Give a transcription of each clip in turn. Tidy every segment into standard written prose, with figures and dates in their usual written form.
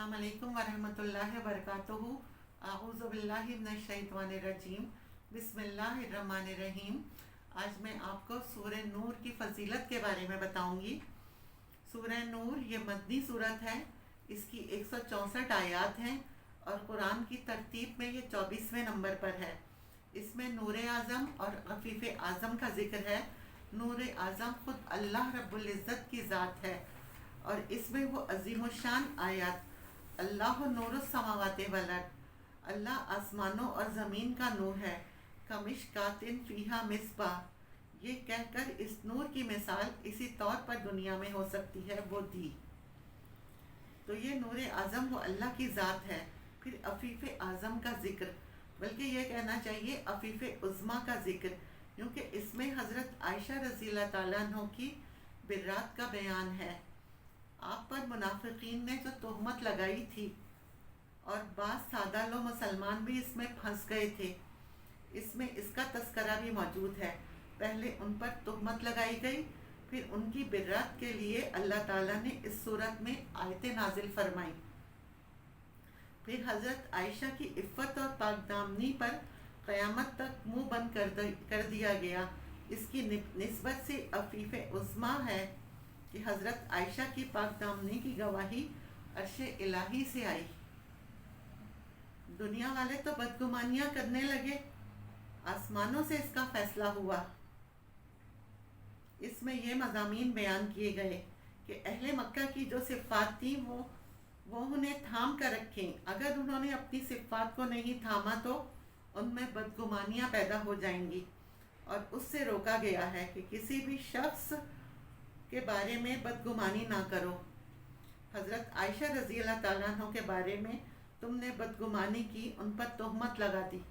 अस्सलाम वालेकुम वरहमतुल्लाहि वबरकातुहू। आऊज़ु बिल्लाहि मिनश शैतानिर रजीम। बिस्मिल्लाहिर रहमानिर रहीम। आज मैं आपको सूरह नूर की फजीलत के बारे में बताऊंगी। सूरह नूर ये मदनी सूरत है। इसकी 164 आयात हैं और कुरान की तरतीब में ये 24वें नंबर पर है। इसमें नूर आज़म और अफ़ीफ़ आज़म का ज़िक्र है। नूर आज़म ख़ुद अल्लाह रब्बुल इज़्ज़त की ज़ात है और इसमें वो अज़ीमुशान आयत अल्लाह नूरुस समावाति वल अर्द, अल्लाह आसमानों और ज़मीन का नूर है। कमिशकातिन फ़ीहा मिस्बाह, ये कहकर इस नूर की मिसाल इसी तौर पर दुनिया में हो सकती है वो दी। तो ये नूर आज़म वो अल्लाह की ज़ात है। फिर अफ़ीफ़ आज़म का ज़िक्र, बल्कि ये कहना चाहिए अफ़ीफ़ उज़्मा का ज़िक्र, क्योंकि इसमें हज़रत आयशा रज़ियल्लाहु ताला अन्हा की बिर्रात का बयान है। आप पर मुनाफिकीन ने जो तोहमत लगाई थी और बाज़ सादा लो मुसलमान भी इसमें फंस गए थे, इसमें इसका तस्करा भी मौजूद है। पहले उन पर तोहमत लगाई गई, फिर उनकी बिर्रात के लिए अल्लाह ताला ने इस सूरत में आयतें नाजिल फरमाई। फिर हज़रत आयशा की इफ़्फ़त और पाकदामनी पर क़यामत तक मुँह बंद कर दिया गया। इसकी निस्बत से अफ़ीफ़ उज़्मा है कि हज़रत आयशा की पाकदामनी की गवाही अर्शे इलाही से आई। दुनिया वाले तो बदगुमानियाँ करने लगे, आसमानों से इसका फ़ैसला हुआ। इसमें ये मज़ामीन बयान किए गए कि अहले मक्का की जो सिफ़ात थी वो उन्हें थाम कर रखें। अगर उन्होंने अपनी सिफ़ात को नहीं थामा तो उनमें बदगुमानियाँ पैदा हो जाएंगी। और उससे रोका गया है कि किसी भी शख्स के बारे में बदगुमानी ना करो। हज़रत आयशा रज़ियल्लाहु ताला अन्हा के बारे में तुमने बदगुमानी की, उन पर तोहमत लगा दी,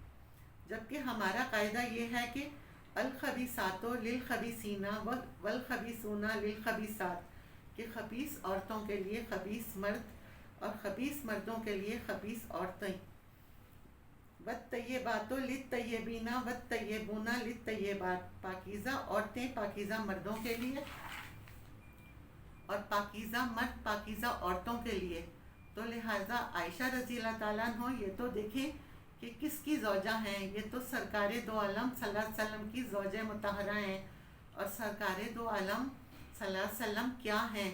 जबकि हमारा कायदा ये है कि अल खबीसातो लिल खबीसीना वल खबीसूना लिल खबीसात, कि खबीस औरतों के लिए खबीस मर्द और खबीस मर्दों के लिए खबीस औरतें। वत तय्यबातो लित तय्यबीना वत तय्यबूना लित तय्यबात, पाकीज़ा औरतें पाकीज़ा मर्दों के लिए और पाकीज़ा मर्द पाकीज़ा औरतों के लिए। तो लिहाजा आयशा रज़ियल्लाहु ताला अन्हा ये तो देखें कि किसकी ज़ौजा हैं। ये तो सरकार दो आलम सल्लल्लाहु अलैहि वसल्लम की ज़ौजा मुतहरा हैं। और सरकार दो आलम सल्लल्लाहु अलैहि वसल्लम क्या हैं,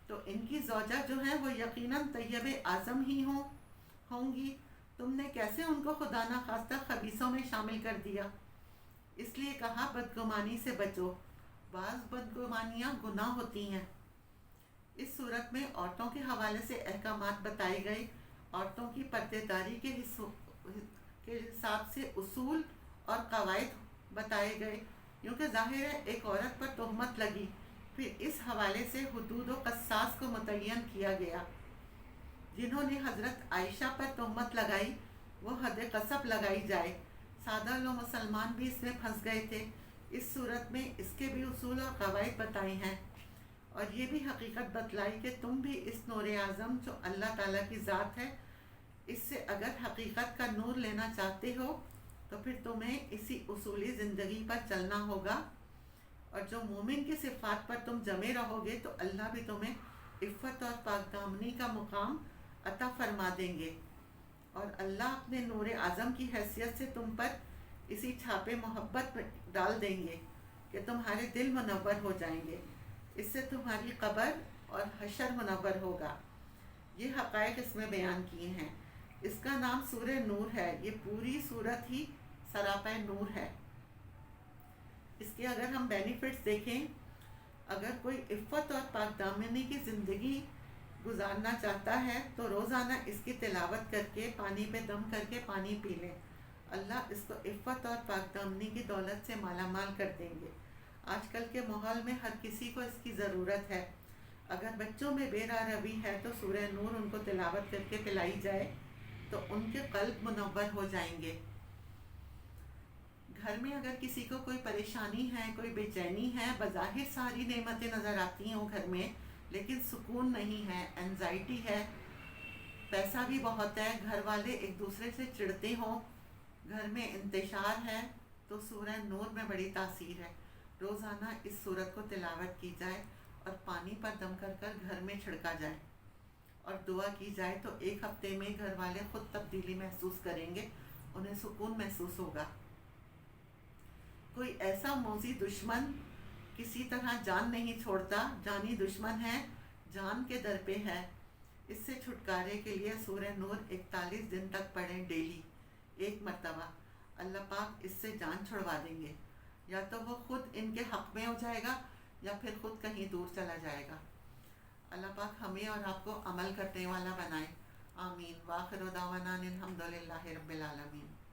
तो इनकी ज़ौजा जो हैं वो यकीनन तैयब आज़म ही होंगी। तुमने कैसे उनको खुदा ना खास्ता खबीसों में शामिल कर दिया। इसलिए कहा बदगुमानी से बचो। बाज़ बदगुमानियाँ गुनाह होती हैं। इस सूरत में औरतों के हवाले से अहकामात बताए गए। औरतों की पर्देदारी के हिसाब से उसूल और कवायद बताए गए, क्योंकि ज़ाहिर है एक औरत पर तोहमत लगी, फिर इस हवाले से हुदूद व क़सास को मुतय्यन किया गया। जिन्होंने हज़रत आयशा पर तोहमत लगाई वो हद क़सब लगाई जाए। सादा लो मुसलमान भी इसमें फंस गए थे। इस सूरत में इसके भी उसूल और कवायद बताए हैं और ये भी हकीकत बतलाई कि तुम भी इस नूर आज़म जो अल्लाह ताला की ज़ात है, इससे अगर हकीकत का नूर लेना चाहते हो तो फिर तुम्हें इसी उसूली ज़िंदगी पर चलना होगा। और जो मोमिन की सिफ़ात पर तुम जमे रहोगे तो अल्लाह भी तुम्हें इफ़्फ़त और पाकदामनी का मुकाम अता फरमा देंगे। और अल्लाह अपने नूर आज़म की हैसियत से तुम पर इसी छापे मोहब्बत डाल देंगे कि तुम्हारे दिल मुनव्वर हो जाएंगे। इससे तुम्हारी कब्र और हशर मुनव्वर होगा। ये हक़ाइक़ इसमें बयान किए हैं। इसका नाम सूरह नूर है। ये पूरी सूरत ही सरापा नूर है। इसके अगर हम बेनिफिट्स देखें, अगर कोई इफ़्फ़त और पाकदामनी की ज़िंदगी गुजारना चाहता है तो रोज़ाना इसकी तिलावत करके पानी पे दम करके पानी पी लें। अल्लाह इसको इफ़्फ़त और पाकदामनी की दौलत से मालामाल कर देंगे। आजकल के माहौल में हर किसी को इसकी ज़रूरत है। अगर बच्चों में बेरारवी है तो सूरह नूर उनको तिलावत करके पिलाई जाए तो उनके क़ल्ब मुनव्वर हो जाएंगे। घर में अगर किसी को कोई परेशानी है, कोई बेचैनी है, बज़ाहिर सारी नेमतें नज़र आती हों घर में, लेकिन सुकून नहीं है, एंजाइटी है, पैसा भी बहुत है, घर वाले एक दूसरे से चिढ़ते हों, घर में इंतशार है, तो सूरह नूर में बड़ी तासीर है। रोज़ाना इस सूरत को तिलावत की जाए और पानी पर दम कर कर घर में छिड़का जाए اور دعا کی جائے تو ایک ہفتے میں گھر والے خود تبدیلی محسوس کریں گے، انہیں سکون محسوس ہوگا۔ کوئی ایسا موذی دشمن کسی طرح جان نہیں چھوڑتا، جانی دشمن ہے، جان کے در پہ ہے۔ اس سے چھٹکارے کے لیے سورہ نور 41 دن تک پڑھیں ڈیلی، ایک مرتبہ۔ اللہ پاک اس سے جان چھڑوا دیں گے، یا تو وہ خود ان کے حق میں ہو جائے گا یا پھر خود کہیں دور چلا جائے گا۔ اللہ پاک ہمیں اور آپ کو عمل کرنے والا بنائے، آمین۔ وآخر دعوانا الحمدللہ رب العالمین۔